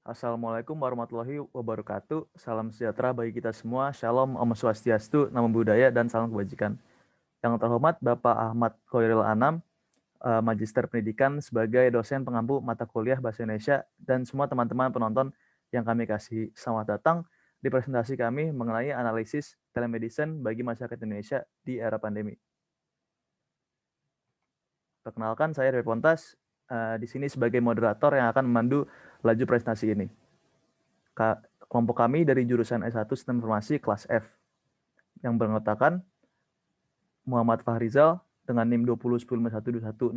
Assalamualaikum warahmatullahi wabarakatuh. Salam sejahtera bagi kita semua. Shalom, Om Swastiastu, Namo Buddhaya, dan salam kebajikan. Yang terhormat Bapak Ahmad Khoiril Anam, Magister Pendidikan sebagai dosen pengampu mata kuliah Bahasa Indonesia, dan semua teman-teman penonton yang kami kasih. Selamat datang di presentasi kami mengenai analisis telemedicine bagi masyarakat Indonesia di era pandemi. Perkenalkan, saya Dewi Pontas, di sini sebagai moderator yang akan memandu laju presentasi ini. Kelompok kami dari jurusan S1 Sistem Informasi kelas F yang beranggotakan Muhammad Fahrizal dengan NIM 2010512100,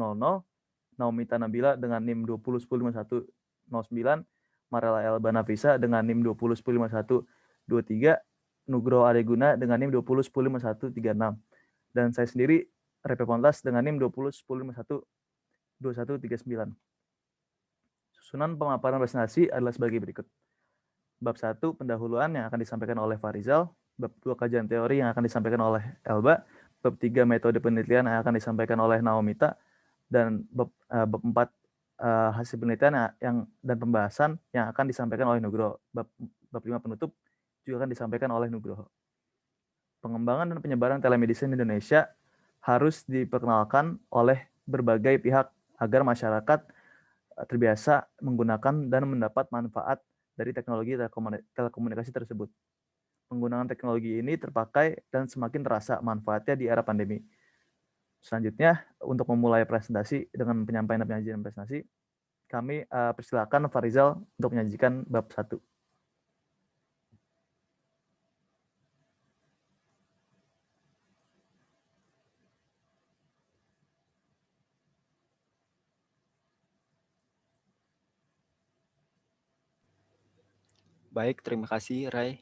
Naumita Nabila dengan NIM 20105109, Marela Elba Nafisa dengan NIM 20105123, Nugroho Areguna dengan NIM 20105136, dan saya sendiri Repe Pontas dengan NIM 2010512139. Susunan pemaparan presentasi adalah sebagai berikut. Bab 1, pendahuluan yang akan disampaikan oleh Farizal. Bab 2, kajian teori yang akan disampaikan oleh Elba. Bab 3, metode penelitian yang akan disampaikan oleh Naomita. Dan bab 4, hasil penelitian dan pembahasan yang akan disampaikan oleh Nugroho. Bab 5, penutup juga akan disampaikan oleh Nugroho. Pengembangan dan penyebaran telemedicine di Indonesia harus diperkenalkan oleh berbagai pihak agar masyarakat terbiasa menggunakan dan mendapat manfaat dari teknologi telekomunikasi tersebut. Penggunaan teknologi ini terpakai dan semakin terasa manfaatnya di era pandemi. Selanjutnya, untuk memulai presentasi dengan penyampaian dan penyajian presentasi, kami persilakan Farizal untuk menyajikan bab 1. Baik, terima kasih, Rai.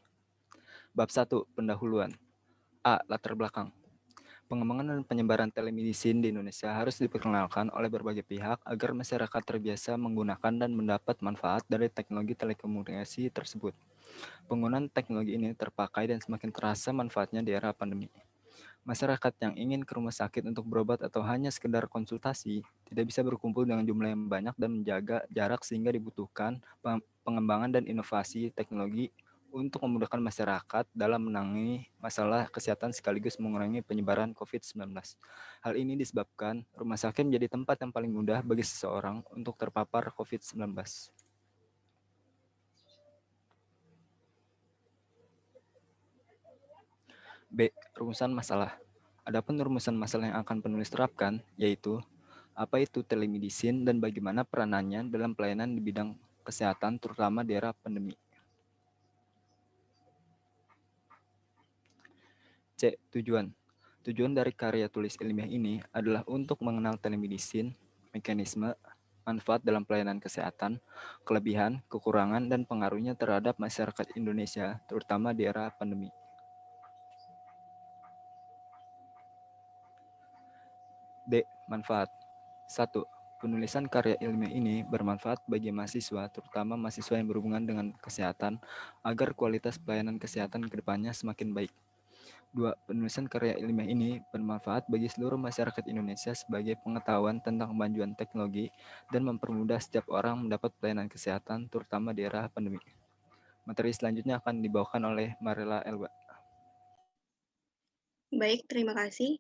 Bab 1, pendahuluan. A. Latar belakang. Pengembangan dan penyebaran telemedicine di Indonesia harus diperkenalkan oleh berbagai pihak agar masyarakat terbiasa menggunakan dan mendapat manfaat dari teknologi telekomunikasi tersebut. Penggunaan teknologi ini terpakai dan semakin terasa manfaatnya di era pandemi. Masyarakat yang ingin ke rumah sakit untuk berobat atau hanya sekedar konsultasi tidak bisa berkumpul dengan jumlah yang banyak dan menjaga jarak sehingga dibutuhkan pengembangan dan inovasi teknologi untuk memudahkan masyarakat dalam menangani masalah kesehatan sekaligus mengurangi penyebaran COVID-19. Hal ini disebabkan rumah sakit menjadi tempat yang paling mudah bagi seseorang untuk terpapar COVID-19. B. Rumusan masalah. Adapun rumusan masalah yang akan penulis terapkan yaitu apa itu telemedicine dan bagaimana peranannya dalam pelayanan di bidang kesehatan terutama di era pandemi. C. Tujuan. Tujuan dari karya tulis ilmiah ini adalah untuk mengenal telemedicine, mekanisme, manfaat dalam pelayanan kesehatan, kelebihan, kekurangan, dan pengaruhnya terhadap masyarakat Indonesia terutama di era pandemi. D. Manfaat. 1. Penulisan karya ilmiah ini bermanfaat bagi mahasiswa, terutama mahasiswa yang berhubungan dengan kesehatan, agar kualitas pelayanan kesehatan ke depannya semakin baik. 2. Penulisan karya ilmiah ini bermanfaat bagi seluruh masyarakat Indonesia sebagai pengetahuan tentang kemajuan teknologi dan mempermudah setiap orang mendapat pelayanan kesehatan, terutama di era pandemi. Materi selanjutnya akan dibawakan oleh Marela Elba. Baik, terima kasih.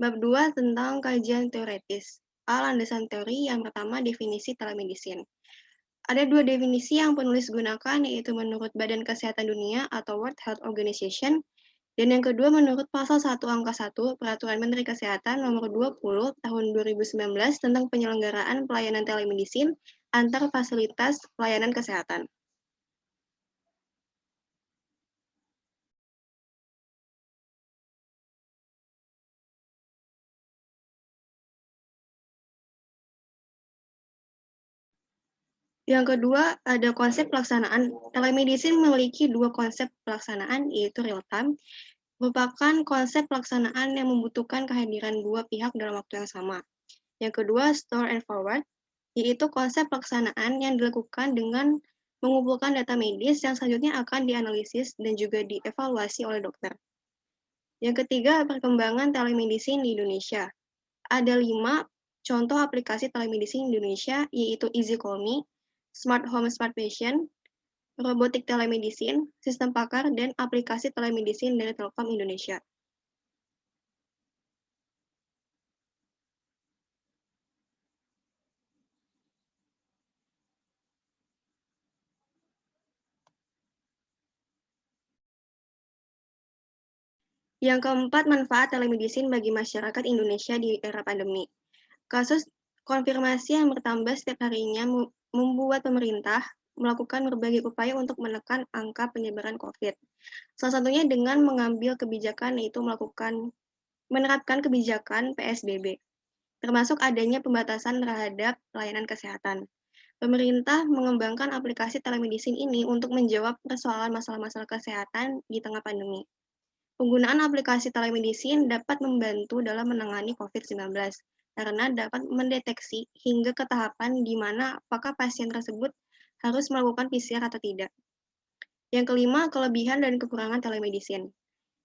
Bab 2 tentang kajian teoretis. A. Landasan teori. Yang pertama, definisi telemedicine. Ada dua definisi yang penulis gunakan, yaitu menurut Badan Kesehatan Dunia atau World Health Organization, dan yang kedua menurut Pasal 1 Angka 1 Peraturan Menteri Kesehatan Nomor 20 Tahun 2019 tentang penyelenggaraan pelayanan telemedicine antar fasilitas pelayanan kesehatan. Yang kedua, ada konsep pelaksanaan. Telemedicine memiliki dua konsep pelaksanaan, yaitu real-time, merupakan konsep pelaksanaan yang membutuhkan kehadiran dua pihak dalam waktu yang sama. Yang kedua, store and forward, yaitu konsep pelaksanaan yang dilakukan dengan mengumpulkan data medis yang selanjutnya akan dianalisis dan juga dievaluasi oleh dokter. Yang ketiga, perkembangan telemedicine di Indonesia. Ada 5 contoh aplikasi telemedicine di Indonesia, yaitu Easy Call Me, Smart Home Smart Patient, robotik telemedicine, sistem pakar, dan aplikasi telemedicine dari Telkom Indonesia. Yang keempat, manfaat telemedicine bagi masyarakat Indonesia di era pandemi. Kasus konfirmasi yang bertambah setiap harinya membuat pemerintah melakukan berbagai upaya untuk menekan angka penyebaran COVID. Salah satunya dengan mengambil kebijakan yaitu menerapkan kebijakan PSBB, termasuk adanya pembatasan terhadap layanan kesehatan. Pemerintah mengembangkan aplikasi telemedicine ini untuk menjawab persoalan masalah-masalah kesehatan di tengah pandemi. Penggunaan aplikasi telemedicine dapat membantu dalam menangani COVID-19 karena dapat mendeteksi hingga ke tahapan di mana apakah pasien tersebut harus melakukan PCR atau tidak. Yang kelima, kelebihan dan kekurangan telemedicine.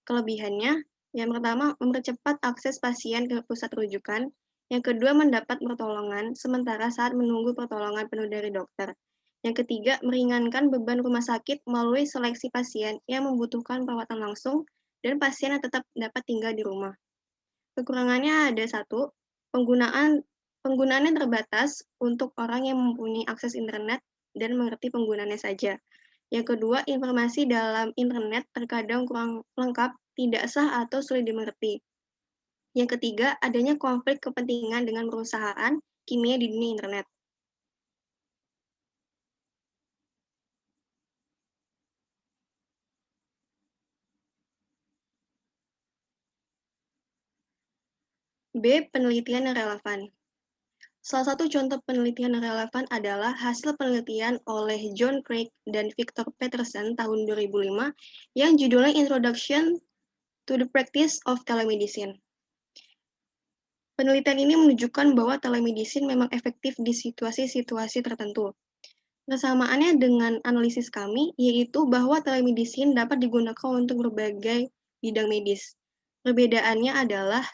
Kelebihannya, yang pertama, mempercepat akses pasien ke pusat rujukan. Yang kedua, mendapat pertolongan sementara saat menunggu pertolongan penuh dari dokter. Yang ketiga, meringankan beban rumah sakit melalui seleksi pasien yang membutuhkan perawatan langsung dan pasien yang tetap dapat tinggal di rumah. Kekurangannya ada satu, penggunaannya terbatas untuk orang yang mempunyai akses internet dan mengerti penggunaannya saja. Yang kedua, informasi dalam internet terkadang kurang lengkap, tidak sah atau sulit dimengerti. Yang ketiga, adanya konflik kepentingan dengan perusahaan kimia di dunia internet. B. Penelitian yang relevan. Salah satu contoh penelitian yang relevan adalah hasil penelitian oleh John Craig dan Victor Peterson tahun 2005 yang judulnya Introduction to the Practice of Telemedicine. Penelitian ini menunjukkan bahwa telemedicine memang efektif di situasi-situasi tertentu. Kesamaannya dengan analisis kami, yaitu bahwa telemedicine dapat digunakan untuk berbagai bidang medis. Perbedaannya adalah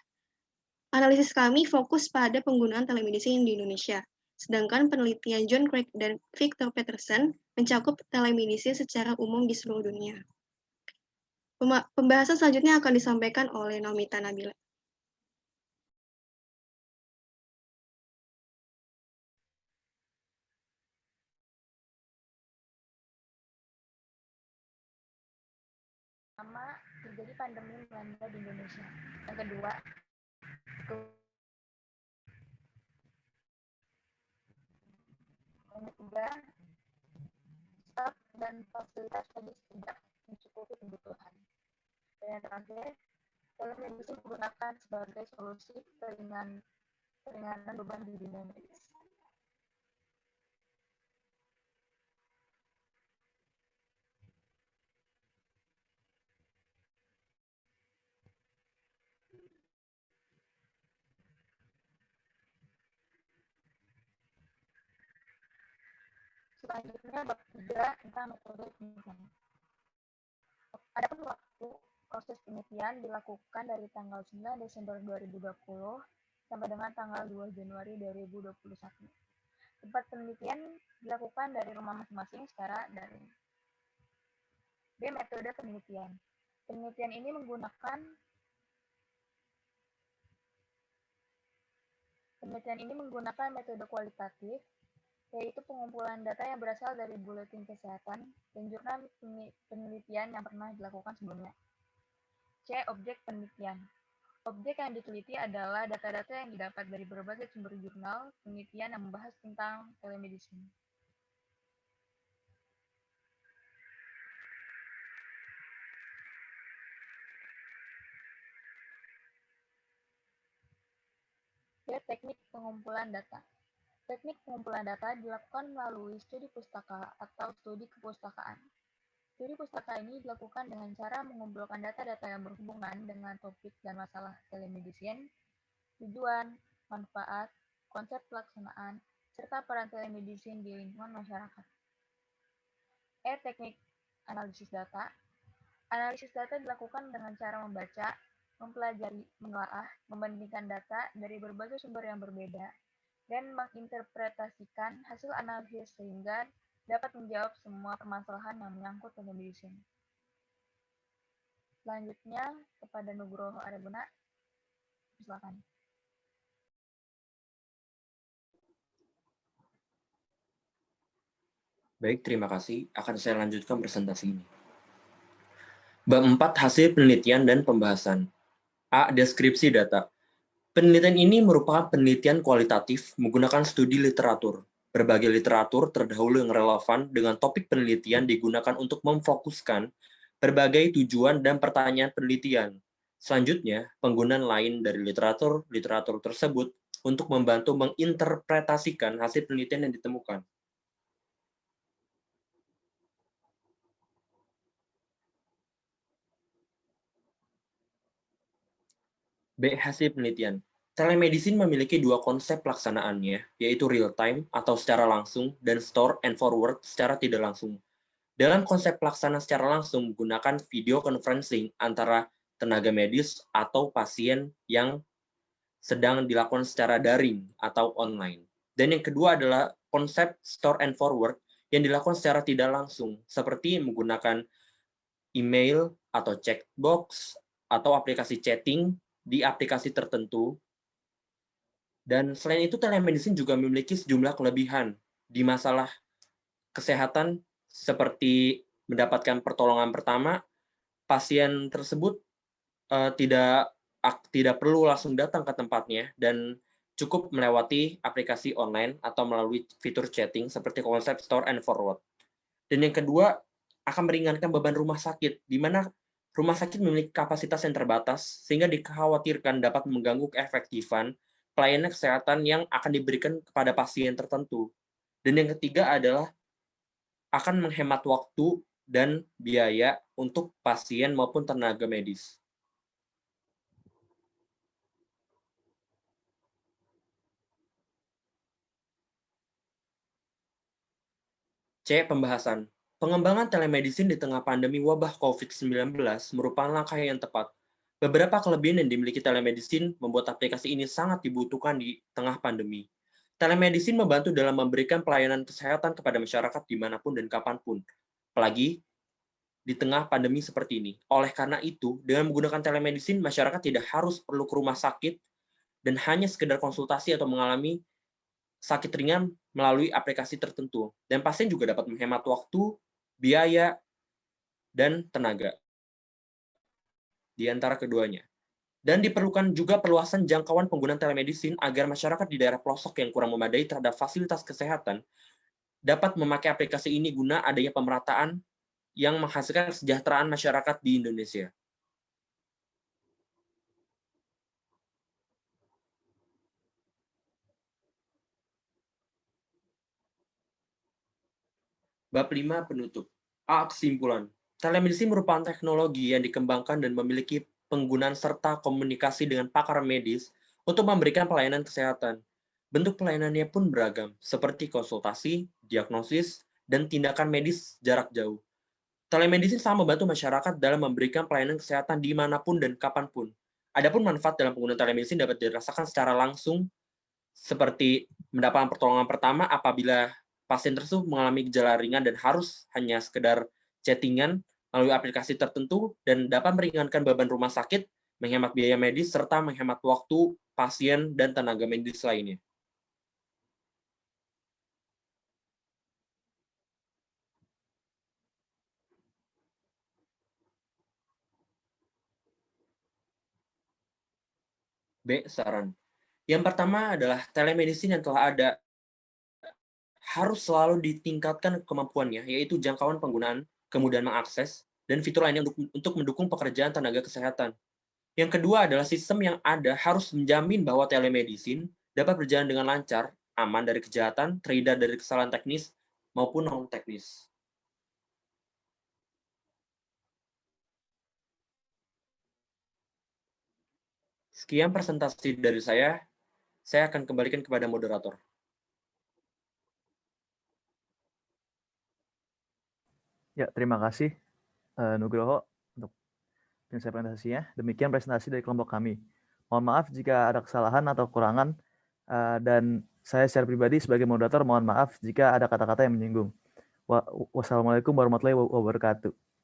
analisis kami fokus pada penggunaan telemedicine di Indonesia, sedangkan penelitian John Craig dan Victor Peterson mencakup telemedicine secara umum di seluruh dunia. Pembahasan selanjutnya akan disampaikan oleh Nomita Nabila. Pertama, terjadi pandemi melanda di Indonesia. Yang kedua, stok dan fasilitas medis tidak mencukupi kebutuhan. Dan yang terakhir, telemedicine digunakan sebagai solusi keringanan beban di dunia medis. Selanjutnya, bab 3 tentang metode penelitian. Adapun waktu proses penelitian dilakukan dari tanggal 9 Desember 2020 sampai dengan tanggal 2 Januari 2021. Tempat penelitian dilakukan dari rumah masing-masing secara daring. B. Metode penelitian. Penelitian ini menggunakan metode kualitatif, yaitu pengumpulan data yang berasal dari buletin kesehatan dan jurnal penelitian yang pernah dilakukan sebelumnya. C. Objek penelitian. Objek yang diteliti adalah data-data yang didapat dari berbagai sumber jurnal penelitian yang membahas tentang telemedicine. D. Teknik pengumpulan data. Teknik pengumpulan data dilakukan melalui studi pustaka atau studi kepustakaan. Studi pustaka ini dilakukan dengan cara mengumpulkan data-data yang berhubungan dengan topik dan masalah telemedicine, tujuan, manfaat, konsep pelaksanaan, serta peran telemedicine di lingkungan masyarakat. E. Teknik analisis data. Analisis data dilakukan dengan cara membaca, mempelajari, menelaah, membandingkan data dari berbagai sumber yang berbeda, dan menginterpretasikan hasil analisis sehingga dapat menjawab semua permasalahan yang menyangkut telemedicine. Selanjutnya, kepada Nugroho Araguna, silakan. Baik, terima kasih. Akan saya lanjutkan presentasi ini. Bab 4, hasil penelitian dan pembahasan. A. Deskripsi data. Penelitian ini merupakan penelitian kualitatif menggunakan studi literatur. Berbagai literatur terdahulu yang relevan dengan topik penelitian digunakan untuk memfokuskan berbagai tujuan dan pertanyaan penelitian. Selanjutnya, penggunaan lain dari literatur tersebut untuk membantu menginterpretasikan hasil penelitian yang ditemukan. B. Hasil penelitian. Telemedicine memiliki dua konsep pelaksanaannya, yaitu real-time atau secara langsung dan store and forward secara tidak langsung. Dalam konsep pelaksanaan secara langsung menggunakan video conferencing antara tenaga medis atau pasien yang sedang dilakukan secara daring atau online. Dan yang kedua adalah konsep store and forward yang dilakukan secara tidak langsung, seperti menggunakan email atau checkbox atau aplikasi chatting di aplikasi tertentu. Dan selain itu, telemedicine juga memiliki sejumlah kelebihan di masalah kesehatan, seperti mendapatkan pertolongan pertama, pasien tersebut tidak perlu langsung datang ke tempatnya dan cukup melewati aplikasi online atau melalui fitur chatting seperti konsep store and forward. Dan yang kedua, akan meringankan beban rumah sakit, di mana rumah sakit memiliki kapasitas yang terbatas, sehingga dikhawatirkan dapat mengganggu keefektifan pelayanan kesehatan yang akan diberikan kepada pasien tertentu. Dan yang ketiga adalah akan menghemat waktu dan biaya untuk pasien maupun tenaga medis. C. Pembahasan. Pengembangan telemedicine di tengah pandemi wabah COVID-19 merupakan langkah yang tepat. Beberapa kelebihan yang dimiliki telemedicine membuat aplikasi ini sangat dibutuhkan di tengah pandemi. Telemedicine membantu dalam memberikan pelayanan kesehatan kepada masyarakat dimanapun dan kapanpun, apalagi di tengah pandemi seperti ini. Oleh karena itu, dengan menggunakan telemedicine, masyarakat tidak harus perlu ke rumah sakit dan hanya sekedar konsultasi atau mengalami sakit ringan melalui aplikasi tertentu. Dan pasien juga dapat menghemat waktu, biaya, dan tenaga di antara keduanya. Dan diperlukan juga perluasan jangkauan penggunaan telemedicine agar masyarakat di daerah pelosok yang kurang memadai terhadap fasilitas kesehatan dapat memakai aplikasi ini guna adanya pemerataan yang menghasilkan kesejahteraan masyarakat di Indonesia. Bab 5 penutup. A. Kesimpulan. Telemedicine merupakan teknologi yang dikembangkan dan memiliki penggunaan serta komunikasi dengan pakar medis untuk memberikan pelayanan kesehatan. Bentuk pelayanannya pun beragam, seperti konsultasi, diagnosis, dan tindakan medis jarak jauh. Telemedicine sangat membantu masyarakat dalam memberikan pelayanan kesehatan dimanapun dan kapanpun. Adapun manfaat dalam penggunaan telemedicine dapat dirasakan secara langsung, seperti mendapatkan pertolongan pertama apabila pasien tersebut mengalami gejala ringan dan harus hanya sekedar chattingan melalui aplikasi tertentu, dan dapat meringankan beban rumah sakit, menghemat biaya medis, serta menghemat waktu pasien dan tenaga medis lainnya. B. Saran. Yang pertama adalah telemedicine yang telah ada harus selalu ditingkatkan kemampuannya, yaitu jangkauan penggunaan, kemudahan mengakses, dan fitur lainnya untuk mendukung pekerjaan tenaga kesehatan. Yang kedua adalah sistem yang ada harus menjamin bahwa telemedicine dapat berjalan dengan lancar, aman dari kejahatan, terhindar dari kesalahan teknis maupun non-teknis. Sekian presentasi dari saya akan kembalikan kepada moderator. Ya, terima kasih Nugroho untuk presentasinya. Demikian presentasi dari kelompok kami. Mohon maaf jika ada kesalahan atau kekurangan, dan saya secara pribadi sebagai moderator mohon maaf jika ada kata-kata yang menyinggung. Wassalamualaikum warahmatullahi wabarakatuh.